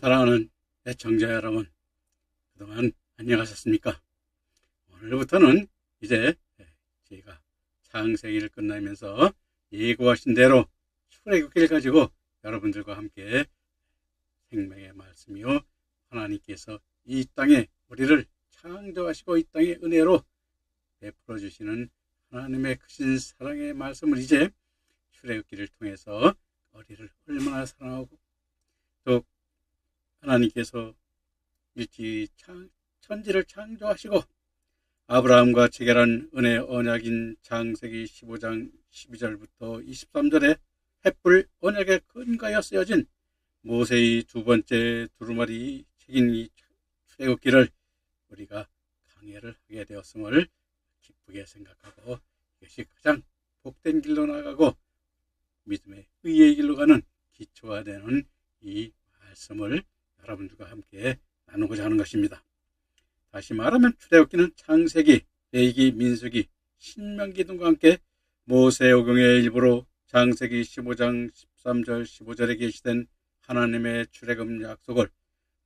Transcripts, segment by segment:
사랑하는 애청자 여러분, 그동안 안녕하셨습니까? 오늘부터는 이제 저희가 창세기를 끝나면서 예고하신 대로 출애굽기를 가지고 여러분들과 함께 생명의 말씀이요, 하나님께서 이 땅에 우리를 창조하시고 이 땅의 은혜로 베풀어 주시는 하나님의 크신 사랑의 말씀을 이제 출애굽기를 통해서 우리를 얼마나 사랑하고 또 하나님께서 일찍 천지를 창조하시고 아브라함과 체결한 은혜 언약인 창세기 15장 12절부터 23절에 횃불 언약에 근거하여 쓰여진 모세의 두 번째 두루마리 책인 이 출애굽기를 우리가 강해를 하게 되었음을 기쁘게 생각하고, 이것이 가장 복된 길로 나가고 믿음의 의의 길로 가는 기초가 되는 이 말씀을 여러분들과 함께 나누고자 하는 것입니다. 다시 말하면 출애굽기는 창세기, 레위기, 민수기, 신명기 등과 함께 모세오경의 일부로 창세기 15장 13절 15절에 게시된 하나님의 출애굽 약속을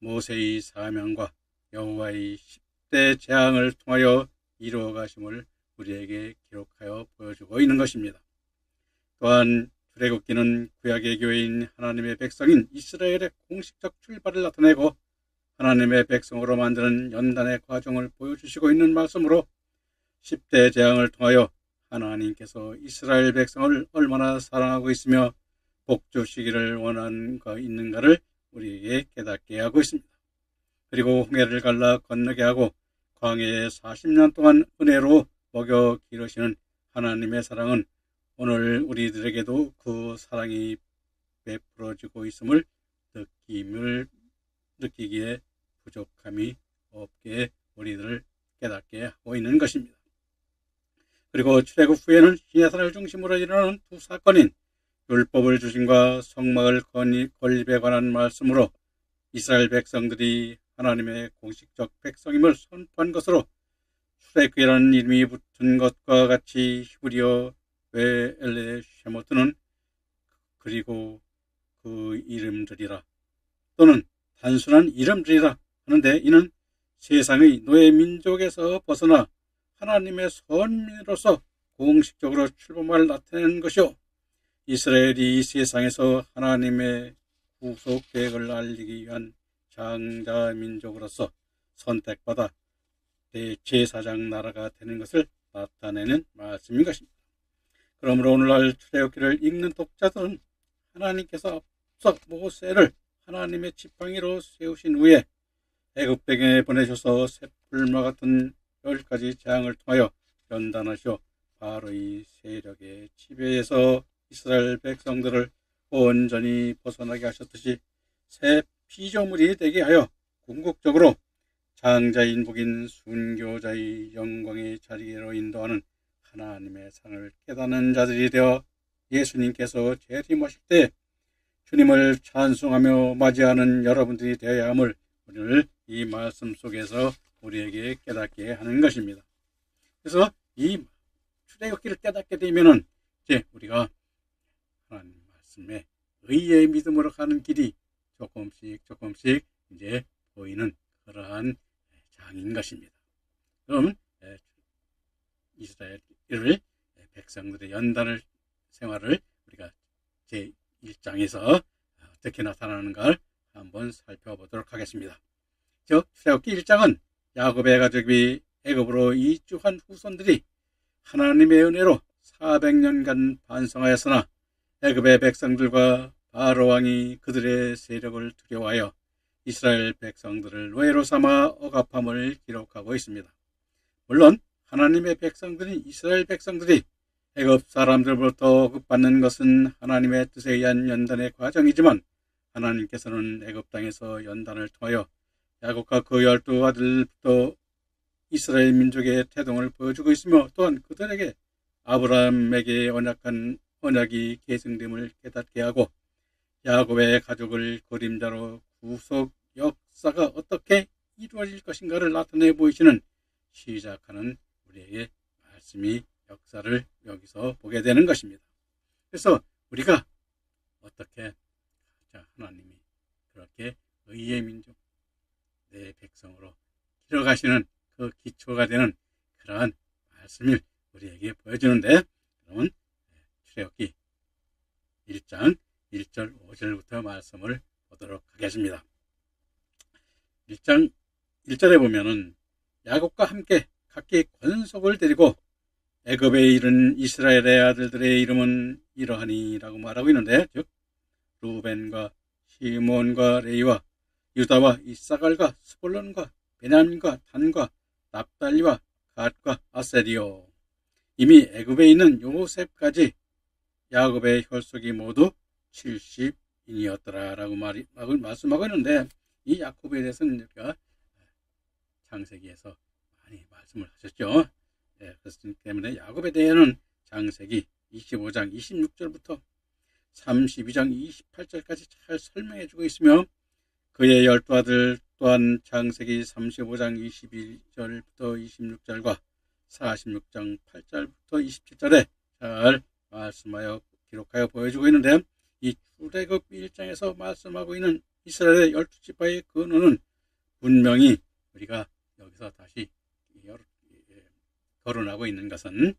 모세의 사명과 여호와의 10대 재앙을 통하여 이루어 가심을 우리에게 기록하여 보여주고 있는 것입니다. 또한 출애굽기는 구약의 교회인 하나님의 백성인 이스라엘의 공식적 출발을 나타내고 하나님의 백성으로 만드는 연단의 과정을 보여주시고 있는 말씀으로 10대 재앙을 통하여 하나님께서 이스라엘 백성을 얼마나 사랑하고 있으며 복주시기를 원하는 거 있는가를 우리에게 깨닫게 하고 있습니다. 그리고 홍해를 갈라 건너게 하고 광야에 40년 동안 은혜로 먹여 기르시는 하나님의 사랑은 오늘 우리들에게도 그 사랑이 베풀어지고 있음을 느끼기에 부족함이 없게 우리들을 깨닫게 하고 있는 것입니다. 그리고 출애굽 후에는 시내산을 중심으로 일어나는 두 사건인 율법을 주심과 성막을 건립에 관한 말씀으로 이스라엘 백성들이 하나님의 공식적 백성임을 선포한 것으로 출애굽이라는 이름이 붙은 것과 같이 히브리어 웨엘레 쉐모트는 그리고 그 이름들이라 또는 단순한 이름들이라 하는데, 이는 세상의 노예 민족에서 벗어나 하나님의 선민으로서 공식적으로 출범을 나타내는 것이요, 이스라엘이 세상에서 하나님의 구속 계획을 알리기 위한 장자 민족으로서 선택받아 대제사장 나라가 되는 것을 나타내는 말씀인 것입니다. 그러므로 오늘날 출애굽기를 읽는 독자들은 하나님께서 앞서 모세를 하나님의 지팡이로 세우신 후에 애굽 땅에 보내셔서 횃불과 같은 10가지 재앙을 통하여 연단하시어 바로의 세력의 지배에서 이스라엘 백성들을 온전히 벗어나게 하셨듯이 새 피조물이 되게 하여 궁극적으로 장자인 복인 순교자의 영광의 자리로 인도하는 하나님의 상을 깨닫는 자들이 되어 예수님께서 재림하실 때 주님을 찬송하며 맞이하는 여러분들이 되어야 함을 오늘 이 말씀 속에서 우리에게 깨닫게 하는 것입니다. 그래서 이 출애굽기를 깨닫게 되면은 이제 우리가 하나님 말씀에 의의 믿음으로 가는 길이 조금씩 이제 보이는 그러한 장인 것입니다. 그럼 이스라엘 백성들의 연단을 생활을 우리가 제1장에서 어떻게 나타나는가를 한번 살펴보도록 하겠습니다. 즉 출애굽기 1장은 야곱의 가족이 애굽으로 이주한 후손들이 하나님의 은혜로 400년간 반성하였으나 애굽의 백성들과 바로 왕이 그들의 세력을 두려워하여 이스라엘 백성들을 노예로 삼아 억압함을 기록하고 있습니다. 물론 하나님의 백성들인 이스라엘 백성들이 애굽 사람들로부터 억압받는 것은 하나님의 뜻에 의한 연단의 과정이지만 하나님께서는 애굽 땅에서 연단을 통하여 야곱과 그 12아들부터 이스라엘 민족의 태동을 보여주고 있으며 또한 그들에게 아브라함에게 언약이 계승됨을 깨닫게 하고 야곱의 가족을 그림자로 구속 역사가 어떻게 이루어질 것인가를 나타내 보이시는 시작하는 우리에게 말씀이 역사를 여기서 보게 되는 것입니다. 그래서 우리가 어떻게 하나님이 그렇게 의의 민족, 내 백성으로 길어가시는 그 기초가 되는 그러한 말씀을 우리에게 보여주는데, 그러면 출애굽기 1장 1절 5절부터 말씀을 보도록 하겠습니다. 1장 1절에 보면은 야곱과 함께 각기 권속을 데리고 애굽에 이른 이스라엘의 아들들의 이름은 이러하니라고 말하고 있는데, 즉 루벤과 시몬과 레위와 유다와 이사갈과 스불론과 베냐민과 단과 납달리와 갓과 아셀이요. 이미 애굽에 있는 요셉까지 야곱의 혈속이 모두 70인이었더라라고 말씀하고 있는데, 이 야곱에 대해서는 우리가 창세기에서 많이 말씀을 하셨죠. 그렇기 때문에 야곱에 대해서는 창세기 25장 26절부터 32장 28절까지 잘 설명해주고 있으며, 그의 12아들 또한 창세기 35장 21절부터 26절과 46장 8절부터 27절에 잘 말씀하여 기록하여 보여주고 있는데, 이 출애굽기 1장에서 말씀하고 있는 이스라엘의 12지파의 근원은 분명히 우리가 여기서 다시 거론하고 있는 것은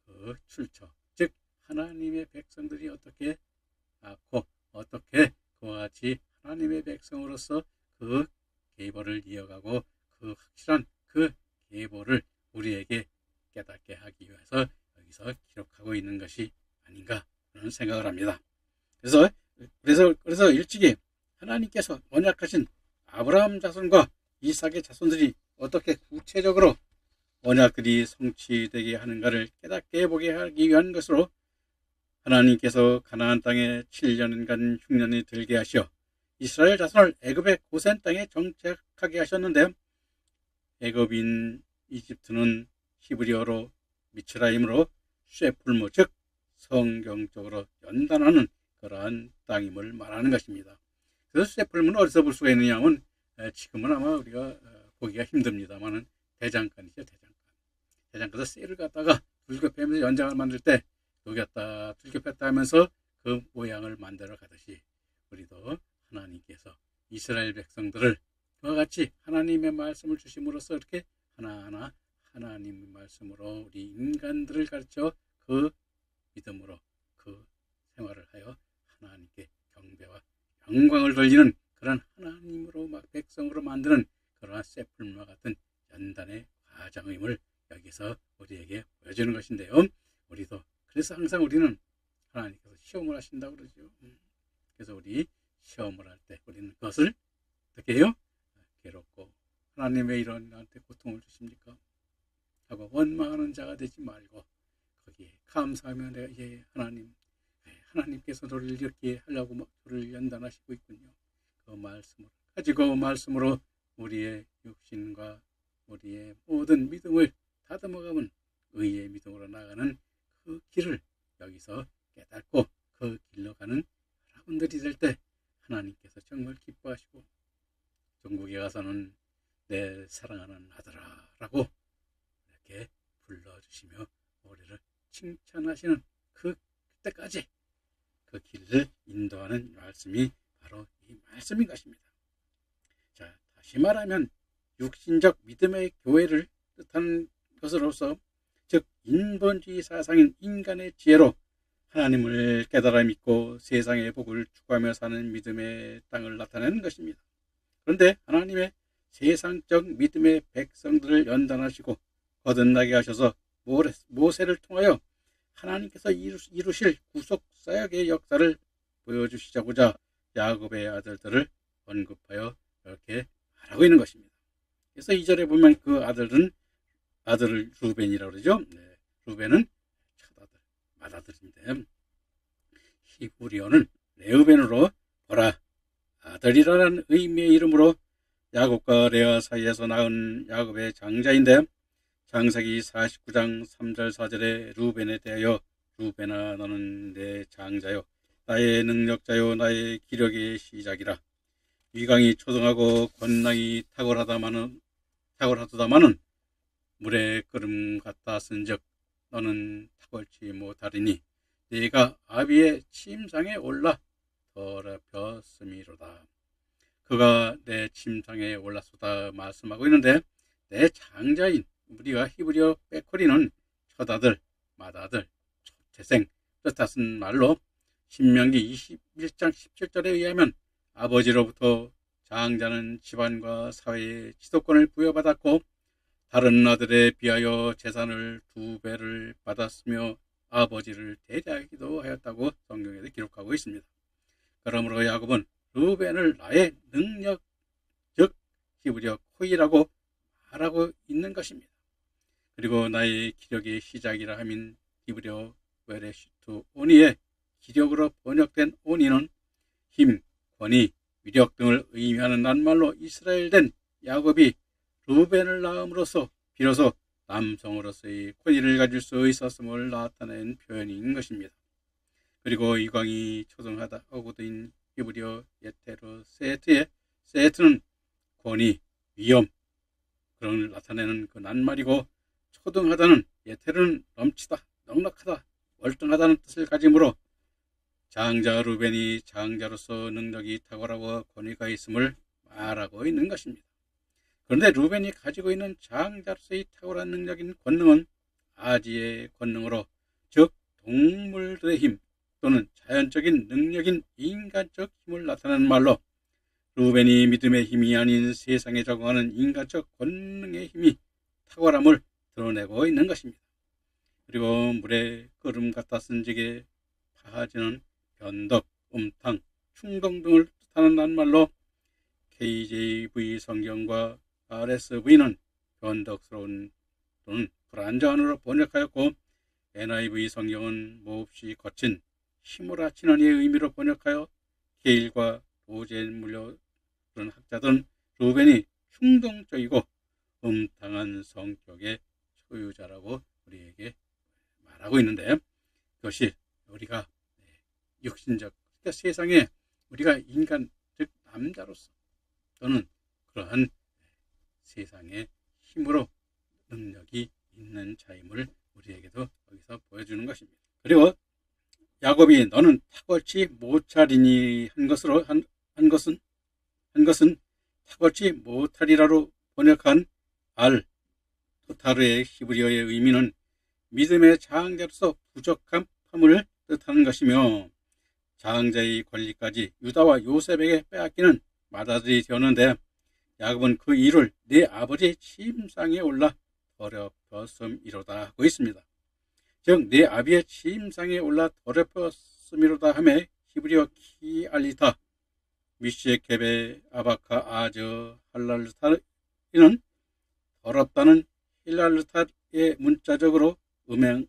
그 출처, 즉 하나님의 백성들이 어떻게 낳고 어떻게 그와 같이 하나님의 백성으로서 그 계보를 이어가고 그 확실한 그 계보를 우리에게 깨닫게 하기 위해서 여기서 기록하고 있는 것이 아닌가 그런 생각을 합니다. 그래서 일찍이 하나님께서 언약하신 아브라함 자손과 이삭의 자손들이 어떻게 구체적으로 언약들이 성취되게 하는가를 깨닫게 보게 하기 위한 것으로 하나님께서 가나안 땅에 7년간 흉년이 들게 하시어 이스라엘 자손을 애굽의 고센 땅에 정착하게 하셨는데, 애굽인 이집트는 히브리어로 미츠라임으로 쉐풀무, 즉 성경적으로 연단하는 그러한 땅임을 말하는 것입니다. 그래서 쉐풀무는 어디서 볼 수가 있느냐 하면, 지금은 아마 우리가 보기가 힘듭니다만은 대장간이죠. 대장간에서 쇠를 갖다가 둘겹하면서 연장을 만들 때 녹였다 둘겹했다 하면서 그 모양을 만들어 가듯이, 우리도 하나님께서 이스라엘 백성들을 그와 같이 하나님의 말씀을 주심으로써 이렇게 하나하나 하나님의 말씀으로 우리 인간들을 가르쳐 그 믿음으로 그 생활을 하여 하나님께 경배와 영광을 돌리는 그런 하나님으로 백성으로 만드는 그러한 쇠풀무와 같은 연단의 과정임을 여기서 우리에게 보여주는 것인데요. 우리도 그래서 항상 우리는 하나님께서 시험을 하신다고 그러죠. 그래서 우리 시험을 할 때 우리는 그것을 어떻게 해요? 괴롭고 하나님의 이런 나한테 고통을 주십니까? 하고 원망하는 자가 되지 말고 거기에 감사하며 내가 하나님께서 너를 이렇게 하려고 저를 연단하시고 있군요. 그 말씀을 가지고 말씀으로 우리의 육신과 우리의 모든 믿음을 다듬어가면 의의 믿음으로 나가는 그 길을 여기서 깨닫고 그 길로 가는 여러분들이 될 때 하나님께서 정말 기뻐하시고 천국에 가서는 내 사랑하는 아들아 라고 이렇게 불러주시며 우리를 칭찬하시는 그때까지 그 길을 인도하는 말씀이 바로 이 말씀인 것입니다. 자, 다시 말하면 육신적 믿음의 교회를 뜻하는 것으로서, 즉 인본주의 사상인 인간의 지혜로 하나님을 깨달아 믿고 세상의 복을 추구하며 사는 믿음의 땅을 나타내는 것입니다. 그런데 하나님의 세상적 믿음의 백성들을 연단하시고 거듭나게 하셔서 모세를 통하여 하나님께서 이루실 구속 사역의 역사를 보여주시자고자 야곱의 아들들을 언급하여 이렇게 말하고 있는 것입니다. 그래서 2절에 보면 그 아들을 루벤이라고 그러죠. 루벤은 첫아들, 맏아들인데, 히브리어는 레우벤으로 보라, 아들이라는 의미의 이름으로 야곱과 레아 사이에서 낳은 야곱의 장자인데, 창세기 49장 3절 4절에 루벤에 대하여 루벤아 너는 내 장자요 나의 능력자요 나의 기력의 시작이라. 위강이 초등하고 권능이 탁월하다마는 물의 끓음 같다 쓴즉 너는 탁월치 못하리니 네가 아비의 침상에 올라 더럽혔음이로다. 그가 내 침상에 올랐소다 말씀하고 있는데, 내 장자인 우리가 히브리어 빼코리는 첫아들, 맏아들, 첫태생 뜻하는 말로 신명기 21장 17절에 의하면 아버지로부터 장자는 집안과 사회의 지도권을 부여받았고 다른 아들에 비하여 재산을 2배를 받았으며 아버지를 대대하기도 하였다고 성경에도 기록하고 있습니다. 그러므로 야곱은 르우벤을 나의 능력, 즉 히브리어 코이라고 말하고 있는 것입니다. 그리고 나의 기력의 시작이라 함인 히브리어 베레시트 오니의 기력으로 번역된 오니는 힘, 권위, 위력 등을 의미하는 낱말로 이스라엘된 야곱이 르우벤을 낳음으로써 비로소 남성으로서의 권위를 가질 수 있었음을 나타낸 표현인 것입니다. 그리고 이광이 초등하다 어구드인 히브리어 예테르 세트의 세트는 권위, 위엄 그런 걸 나타내는 그 낱말이고 초등하다는 예테르는 넘치다, 넉넉하다, 월등하다는 뜻을 가지므로 장자 르벤이 장자로서 능력이 탁월하고 권위가 있음을 말하고 있는 것입니다. 그런데 르벤이 가지고 있는 장자로서의 탁월한 능력인 권능은 아지의 권능으로, 즉 동물들의 힘 또는 자연적인 능력인 인간적 힘을 나타내는 말로 르벤이 믿음의 힘이 아닌 세상에 적응하는 인간적 권능의 힘이 탁월함을 드러내고 있는 것입니다. 그리고 물에 끓음 같아 쓴직에 파하지는 변덕, 음탕, 충동 등을 뜻하는 낱말로 KJV 성경과 RSV는 변덕스러운 또는 불안정한으로 번역하였고 NIV 성경은 몹시 거친 힘을 아치는 이의 의미로 번역하여 게일과 로젠 물려 그런 학자들은 르벤이 충동적이고 음탕한 성격의 소유자라고 우리에게 말하고 있는데, 그것이 우리가 육신적, 그러니까 세상에 우리가 인간, 즉 남자로서 또는 그러한 세상의 힘으로 능력이 있는 자임을 우리에게도 여기서 보여주는 것입니다. 그리고 야곱이 너는 탁월치 못하리니 한 것은 탁월치 못하리라로 번역한 토타르의 히브리어의 의미는 믿음의 장자로서 부적함을 뜻하는 것이며 장자의 권리까지 유다와 요셉에게 빼앗기는 맏아들이 되었는데 야곱은 그 일을 내 아버지의 침상에 올라 더럽혔음이로다 하고 있습니다. 즉 내 아비의 침상에 올라 더럽혔음이로다 하며 히브리어 키알리타 미시에케베 아바카 아저 할랄르타는 더럽다는 힐랄르타의 문자적으로 음행을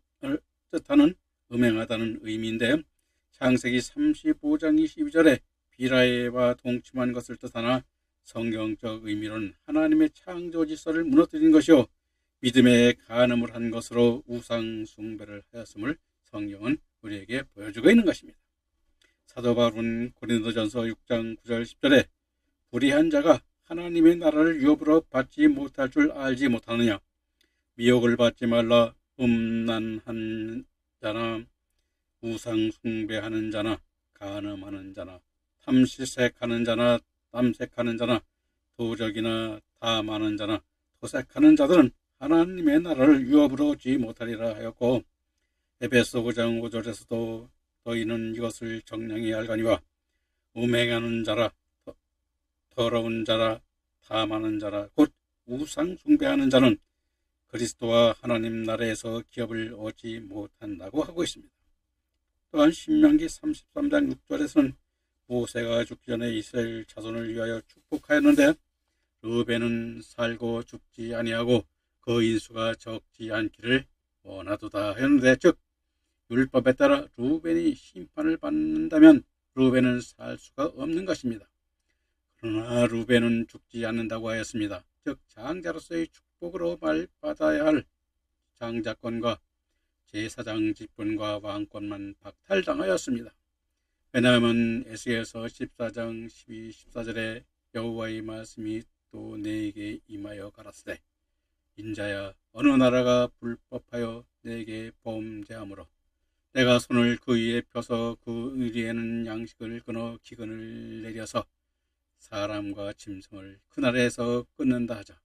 뜻하는 음행하다는 의미인데 창세기 35장 22절에 비라에와 동침한 것을 뜻하나 성경적 의미로는 하나님의 창조 질서를 무너뜨린 것이요 믿음의 간음을 한 것으로 우상 숭배를 하였음을 성경은 우리에게 보여주고 있는 것입니다. 사도 바울은 고린도전서 6장 9절 10절에 불의한 자가 하나님의 나라를 유업으로 받지 못할 줄 알지 못하느냐, 미혹을 받지 말라. 음란한 자나 우상 숭배하는 자나 간음하는 자나 탐시색하는 자나 탐색하는 자나 도적이나 탐하는 자나 토색하는 자들은 하나님의 나라를 유업으로 얻지 못하리라 하였고, 에베소 9장 5절에서도 너희는 이것을 정량히 알거니와 음행하는 자라 더러운 자라 탐하는 자라 곧 우상 숭배하는 자는 그리스도와 하나님 나라에서 기업을 얻지 못한다고 하고 있습니다. 또한 신명기 33장 6절에서는 모세가 죽기 전에 이스라엘 자손을 위하여 축복하였는데 르벤은 살고 죽지 아니하고 그 인수가 적지 않기를 원하도다 하였는데, 즉 율법에 따라 르벤이 심판을 받는다면 르벤은 살 수가 없는 것입니다. 그러나 르벤은 죽지 않는다고 하였습니다. 즉 장자로서의 축복으로 받아야 할 장자권과 제사장 직분과 왕권만 박탈당하였습니다. 왜냐하면 에스겔서 14장 12, 14절에 여호와의 말씀이 또 내게 임하여 가라사대 인자야 어느 나라가 불법하여 내게 범죄하므로 내가 손을 그 위에 펴서 그 의리에는 양식을 끊어 기근을 내려서 사람과 짐승을 그날에서 끊는다 하자.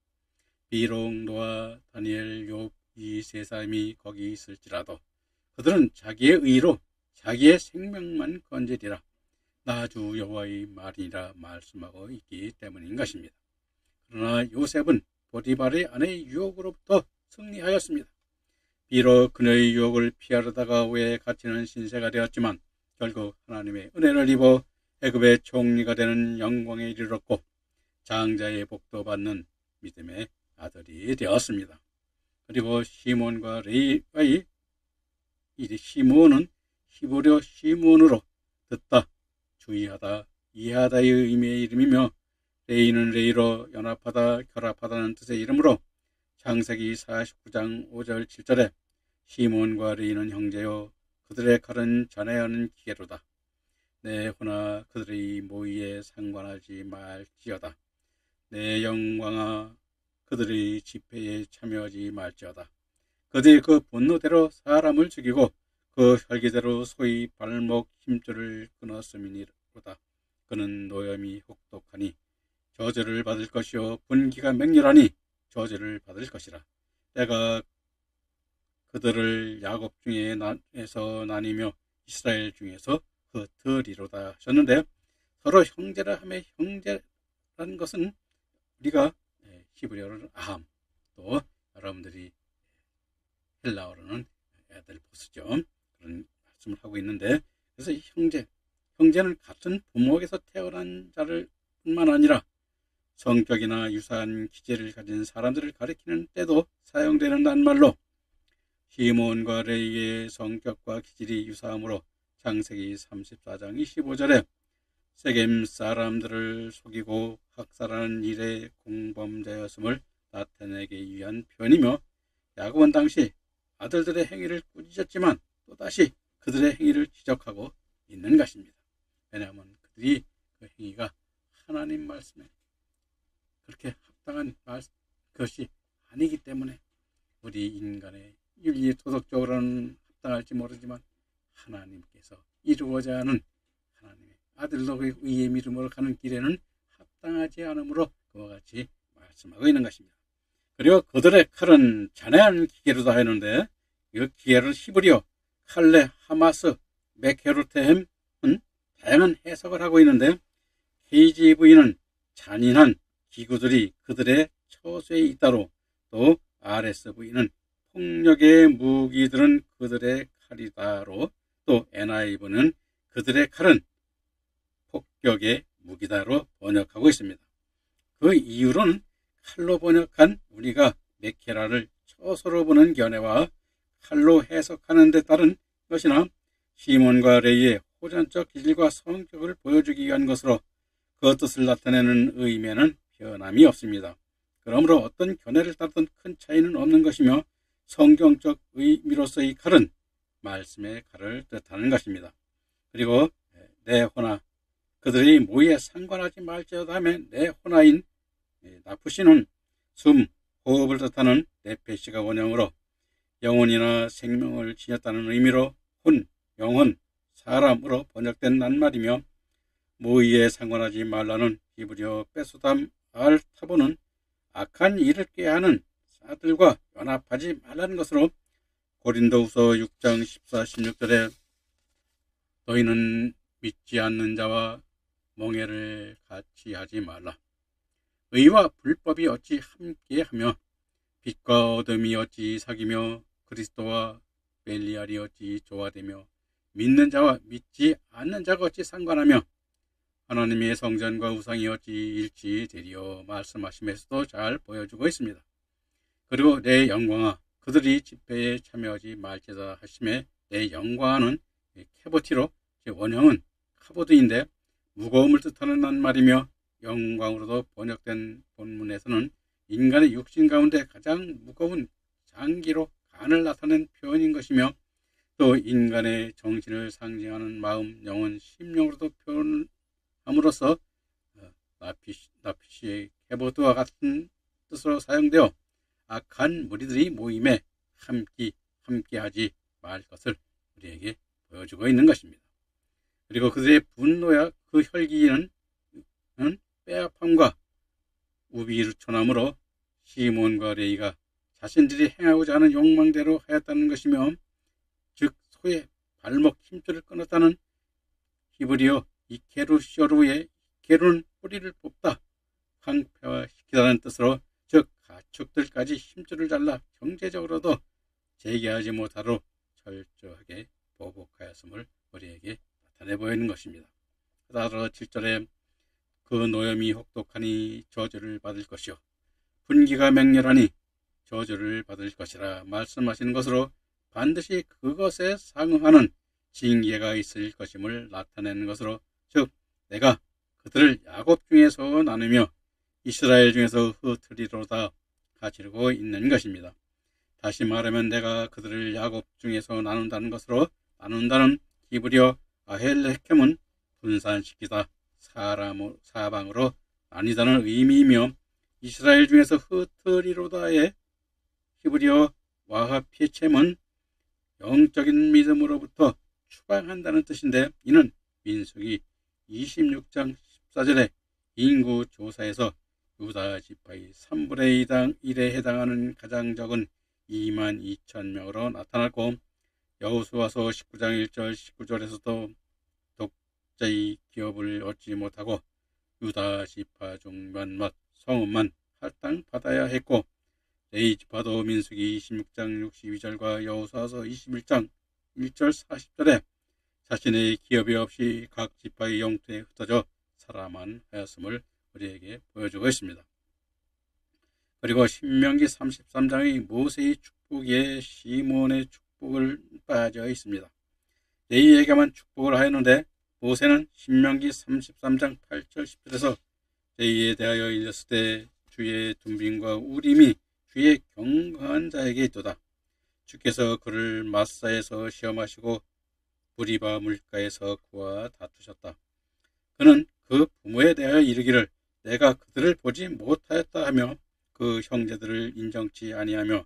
비록 노아, 다니엘, 욥 이 세 사람이 거기 있을지라도 그들은 자기의 의로 자기의 생명만 건지리라. 나 주 여호와의 말이라 말씀하고 있기 때문인 것입니다. 그러나 요셉은 보디발의 아내의 유혹으로부터 승리하였습니다. 비록 그녀의 유혹을 피하려다가 오해 갇히는 신세가 되었지만 결국 하나님의 은혜를 입어 애굽의 총리가 되는 영광에 이르렀고 장자의 복도 받는 믿음의 아들이 되었습니다. 그리고 시몬과 레위의 시몬은 히브리어 시몬으로 듣다, 주의하다, 이해하다의 의미의 이름이며 레위는 레위로 연합하다, 결합하다는 뜻의 이름으로 창세기 49장 5절 7절에 시몬과 레위는 형제요 그들의 칼은 자네하는 기계로다. 내 혼아 그들의 모의에 상관하지 말지어다. 내 영광아 그들의 집회에 참여하지 말지어다. 그들이 그 분노대로 사람을 죽이고 그 혈기대로 소위 발목 힘줄을 끊었음이니로다. 그는 노염이 혹독하니 저주를 받을 것이요 분기가 맹렬하니 저주를 받을 것이라. 내가 그들을 야곱 중에서 나뉘며 이스라엘 중에서 흩으리로다 하셨는데, 서로 형제라 하며 형제라는 것은 우리가 히브리어로는 아함, 또 여러분들이 헬라어로는 애들 보스죠. 그런 말씀을 하고 있는데, 그래서 이 형제는 같은 부모에게서 태어난 자를 뿐만 아니라 성격이나 유사한 기질을 가진 사람들을 가리키는 때도 사용되는 낱말로 시몬과 레위의 성격과 기질이 유사하므로 창세기 34장 25절에 세겜 사람들을 속이고 학살하는 일의 공범자였음을 나타내기 위한 표현이며, 야곱은 당시 아들들의 행위를 꾸짖었지만 또다시 그들의 행위를 지적하고 있는 것입니다. 왜냐하면 그들이 그 행위가 하나님 말씀에 그렇게 합당한 것이 아니기 때문에, 우리 인간의 윤리 도덕적으로는 합당할지 모르지만 하나님께서 이루고자 하는 하나님의 아들로 의의 믿음으로 가는 길에는 합당하지 않으므로 그와 같이 말씀하고 있는 것입니다. 그리고 그들의 칼은 잔해한 기계로다 하는데, 이 기계를 히브리어 칼레, 하마스, 메케로테햄은 다양한 해석을 하고 있는데, KJV는 잔인한 기구들이 그들의 처소에 있다로, 또 RSV는 폭력의 무기들은 그들의 칼이다로, 또 NIV는 그들의 칼은 폭격의 무기다로 번역하고 있습니다. 그 이유로는 칼로 번역한 우리가 메케라를 처소로 보는 견해와 칼로 해석하는 데 따른 것이나 시몬과 레위의 호전적 기질과 성격을 보여주기 위한 것으로 그 뜻을 나타내는 의미에는 변함이 없습니다. 그러므로 어떤 견해를 따르든 큰 차이는 없는 것이며, 성경적 의미로서의 칼은 말씀의 칼을 뜻하는 것입니다. 그리고 내 호나 그들이 모의에 상관하지 말지어다 하며 내 호나인 나푸시는 숨, 호흡을 뜻하는 네페시가 원형으로 영혼이나 생명을 지녔다는 의미로 혼, 영혼, 사람으로 번역된 낱말이며, 모의에 상관하지 말라는 히브리어 베소담 알타보는 악한 일을 꾀하는 사들과 연합하지 말라는 것으로 고린도후서 6장 14, 16절에 너희는 믿지 않는 자와 멍해를 같이 하지 말라. 의와 불법이 어찌 함께하며 빛과 어둠이 어찌 사귀며 그리스도와 벨리알이 어찌 조화되며 믿는 자와 믿지 않는 자가 어찌 상관하며 하나님의 성전과 우상이 어찌 일치되리요 말씀하심에서도 잘 보여주고 있습니다. 그리고 내 영광아 그들이 집회에 참여하지 말지다 하심에 내 영광은 캐보티로, 원형은 카보드인데 무거움을 뜻하는 낱말이며, 영광으로도 번역된 본문에서는 인간의 육신 가운데 가장 무거운 장기로 간을 나타낸 표현인 것이며, 또 인간의 정신을 상징하는 마음, 영혼, 심령으로도 표현함으로써 나피시의 캐보드와 같은 뜻으로 사용되어 악한 무리들이 모임에 함께하지 말 것을 우리에게 보여주고 있는 것입니다. 그리고 그들의 분노야 그 혈기는 빼앗음과 우비르초남으로 시몬과 레이가 자신들이 행하고자 하는 욕망대로 하였다는 것이며, 즉 소의 발목 힘줄을 끊었다는 히브리어 이케루쇼루의 게루는 뿌리를 뽑다, 황폐화시키다는 뜻으로, 즉 가축들까지 힘줄을 잘라 경제적으로도 재기하지 못하도록 철저하게 보복하였음을 우리에게 나타내 보이는 것입니다. 따라서 7절에 그 노염이 혹독하니 저주를 받을 것이요 분기가 맹렬하니 저주를 받을 것이라 말씀하시는 것으로 반드시 그것에 상응하는 징계가 있을 것임을 나타내는 것으로, 즉 내가 그들을 야곱 중에서 나누며 이스라엘 중에서 흩으리로다 가지고 있는 것입니다. 다시 말하면 내가 그들을 야곱 중에서 나눈다는 것으로, 나눈다는 히브리어 아헬레켐은 분산시키다, 사방으로 나뉘다는 의미이며, 이스라엘 중에서 흩으리로다의 히브리어 와하피쳔은 영적인 믿음으로부터 추방한다는 뜻인데, 이는 민수기 26장 14절에 인구 조사에서 유다 지파의 3분의 1에 해당하는 가장 적은 2만 2천 명으로 나타났고, 여호수아서 19장 1절 19절에서도 독자의 기업을 얻지 못하고 유다 지파 중 몇몇 성읍만 할당받아야 했고, 레위 지파도 민수기 26장 62절과 여호수아서 21장 1절 40절에 자신의 기업이 없이 각 지파의 영토에 흩어져 살아만 하였음을 우리에게 보여주고 있습니다. 그리고 신명기 33장의 모세의 축복에 시몬의 축복을 빠져 있습니다. 레위에게만 축복을 하였는데, 모세는 신명기 33장 8절 10절에서 레위에 대하여 일렀을 때 주의 둠빔과 우림이 주의 경건한 자에게 있도다. 주께서 그를 마사에서 시험하시고 무리바 물가에서 그와 다투셨다. 그는 그 부모에 대하여 이르기를 내가 그들을 보지 못하였다 하며 그 형제들을 인정치 아니하며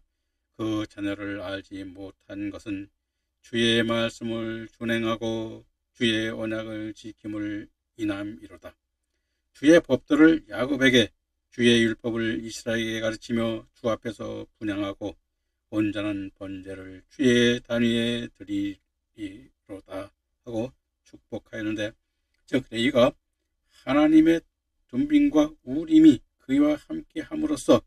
그 자녀를 알지 못한 것은 주의 말씀을 준행하고 주의 언약을 지킴을 인함이로다. 주의 법도를 야곱에게 주의 율법을 이스라엘에게 가르치며 주 앞에서 분향하고 온전한 번제를 주의 단위에 드리리로다 하고 축복하였는데, 즉 레위가 하나님의 둠빔과 우림이 그와 함께 함으로써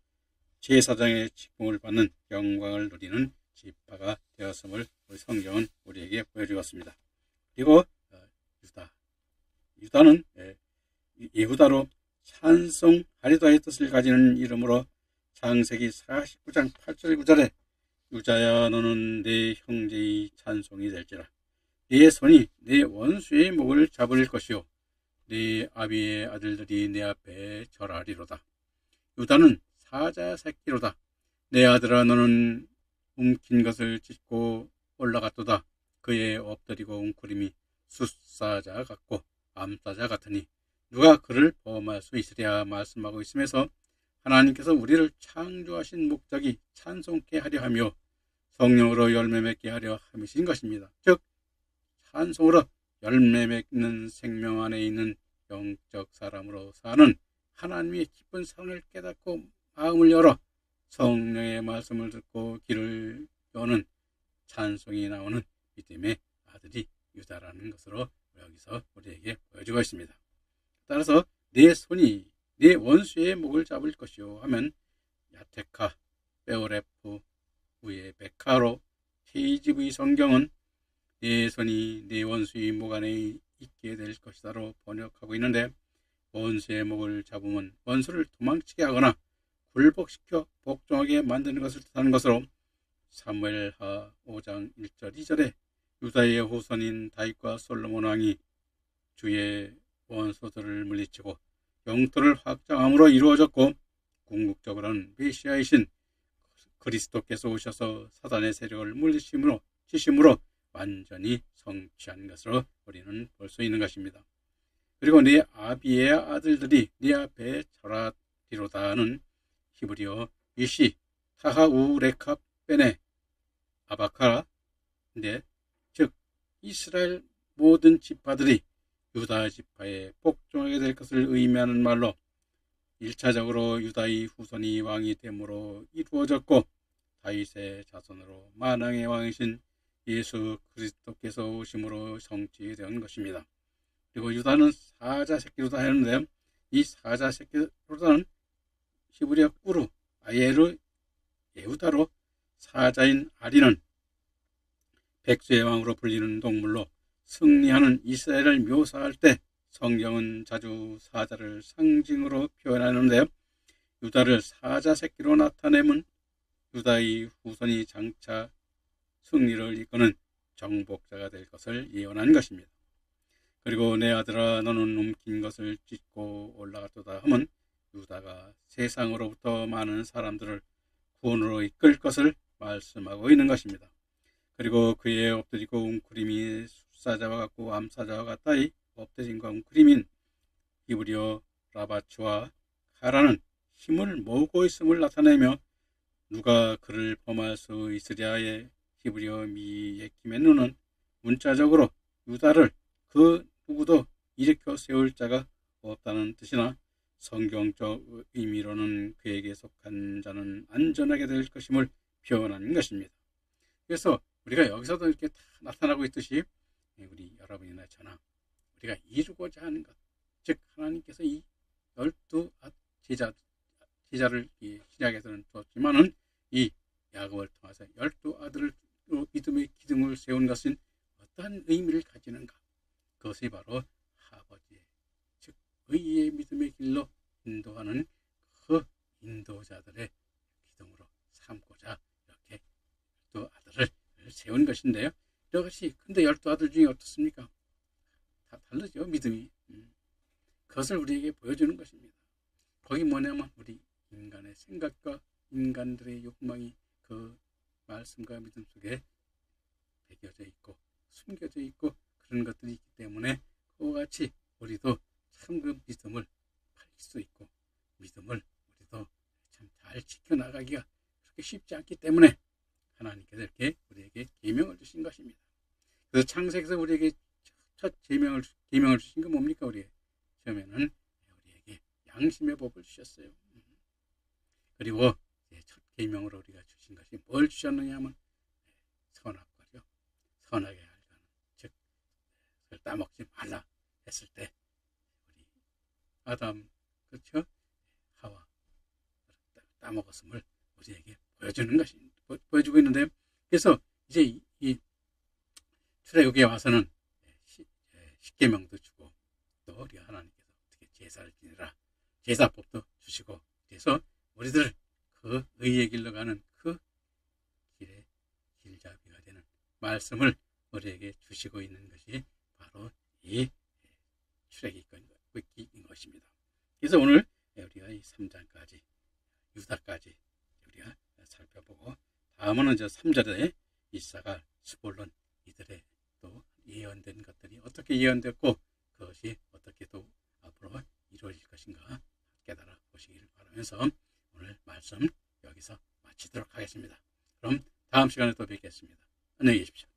제사장의 직분을 받는 영광을 누리는 지파가 되었음을 성경은 우리에게 보여주었습니다. 그리고 유다는 예후다로 찬송하리다의 뜻을 가지는 이름으로 창세기 49장 8절 9절에 유다야 너는 내 형제의 찬송이 될지라. 네 손이 내 원수의 목을 잡을 것이요 네 아비의 아들들이 내 앞에 절하리로다. 유다는 사자 새끼로다. 내 아들아 너는 움킨 것을 찢고 올라갔도다. 그의 엎드리고 웅크림이 숫사자 같고 암사자 같으니 누가 그를 범할 수 있으랴 말씀하고 있으면서, 하나님께서 우리를 창조하신 목적이 찬송케 하려 하며 성령으로 열매 맺게 하려 함이신 것입니다. 즉 찬송으로 열매 맺는 생명 안에 있는 영적 사람으로 사는 하나님의 기쁜 사랑을 깨닫고 마음을 열어 성령의 말씀을 듣고 귀를 여는 찬송이 나오는 믿음의 아들이 유다라는 것으로 여기서 우리에게 보여주고 있습니다. 따라서 내 손이 내 원수의 목을 잡을 것이요 하면 야테카, 베오레프, 우에 베카로 KGV 성경은 내 손이 내 원수의 목 안에 있게 될 것이다로 번역하고 있는데, 원수의 목을 잡으면 원수를 도망치게 하거나 굴복시켜 복종하게 만드는 것을 뜻하는 것으로, 사무엘하 5장 1절 2절에 유다의 후손인 다윗과 솔로몬 왕이 주의 원수들을 물리치고 영토를 확장함으로 이루어졌고, 궁극적으로는 메시아이신 그리스도께서 오셔서 사단의 세력을 물리치심으로 완전히 성취한 것으로 우리는 볼 수 있는 것입니다. 그리고 네 아비의 아들들이 네 앞에 절하리로다는 히브리어 이시 타하우레카 베네 아바카라인데, 즉 이스라엘 모든 지파들이 유다 지파에 복종하게 될 것을 의미하는 말로 1차적으로 유다의 후손이 왕이 됨으로 이루어졌고 다윗의 자손으로 만왕의 왕이신 예수 그리스도께서 오심으로 성취된 것입니다. 그리고 유다는 사자 새끼로다 했는데 이 사자 새끼로다는 히브리어 꾸루 아예르 예후다로 사자인 아리는 백수의 왕으로 불리는 동물로 승리하는 이스라엘을 묘사할 때 성경은 자주 사자를 상징으로 표현하는데 유다를 사자 새끼로 나타내면 유다의 후손이 장차 승리를 이끄는 정복자가 될 것을 예언한 것입니다. 그리고 내 아들아 너는 움킨 것을 찢고 올라갔도다 하면 유다가 세상으로부터 많은 사람들을 구원으로 이끌 것을 말씀하고 있는 것입니다. 그리고 그의 엎드리고 웅크림이 숫사자와 같고 암사자와 같다이 엎드림과 웅크림인 히브리어 라바츠와 카라는 힘을 모으고 있음을 나타내며 누가 그를 범할 수 있으랴의 히브리어 미예키멘누는 문자적으로 유다를 그 누구도 일으켜 세울 자가 없다는 뜻이나 성경적 의미로는 그에게 속한 자는 안전하게 될 것임을 표현하는 것입니다. 그래서 우리가 여기서도 이렇게 다 나타나고 있듯이 우리 여러분이나 저나 우리가 이루고자 하는 것, 즉 하나님께서 이 12 제자를 신약에서는 두었지만은 이 야곱을 통해서 12아들을 믿음의 기둥을 세운 것은 어떠한 의미를 가지는가? 그것이 바로 아버지의 즉 의의 믿음의 길로 인도하는 그 인도자들의 기둥으로 삼고자 이렇게 12아들을 세운 것인데요. 이것이 근데 12아들 중에 어떻습니까? 다 다르죠. 믿음이. 그것을 우리에게 보여주는 것입니다. 거기 뭐냐면 우리 인간의 생각과 인간들의 욕망이 그 말씀과 믿음 속에 배겨져 있고 숨겨져 있고 그런 것들이 있기 때문에 그와 같이 우리도 참 그 믿음을 팔릴 수 있고 믿음을 우리도 참 잘 지켜나가기가 그렇게 쉽지 않기 때문에 하나님께서 이렇게 우리에게 계명을 주신 것입니다. 그래서 창세기에서 우리에게 첫 계명을 주신 건 뭡니까? 우리에게 처음에는 우리에게 양심의 법을 주셨어요. 그리고 첫 계명으로 우리가 주신 것이 뭘 주셨느냐 하면 선악과죠. 선악의 알과는 즉 그걸 따먹지 말라 했을 때 우리 아담 그렇죠? 하와 따먹었음을 우리에게 보여주는 것이 보여주고 있는데요. 그래서 이제 이 출애굽에 와서는 십계명도 주고 또 우리 하나님께서 어떻게 제사를 지내라 제사법도 주시고 그래서 우리들 그 의의 길로 가는 그 길의 길잡이가 되는 말씀을 우리에게 주시고 있는 것이 바로 이 출애굽인 것입니다. 그래서 오늘 우리가 이 3장까지 유다까지 우리가 살펴보고 다음은 저 3절에 이사갈, 스볼론 이들의 또 예언된 것들이 어떻게 예언됐고 그것이 어떻게 또 앞으로 이루어질 것인가 깨달아 보시기를 바라면서 오늘 말씀 여기서 마치도록 하겠습니다. 그럼 다음 시간에 또 뵙겠습니다. 안녕히 계십시오.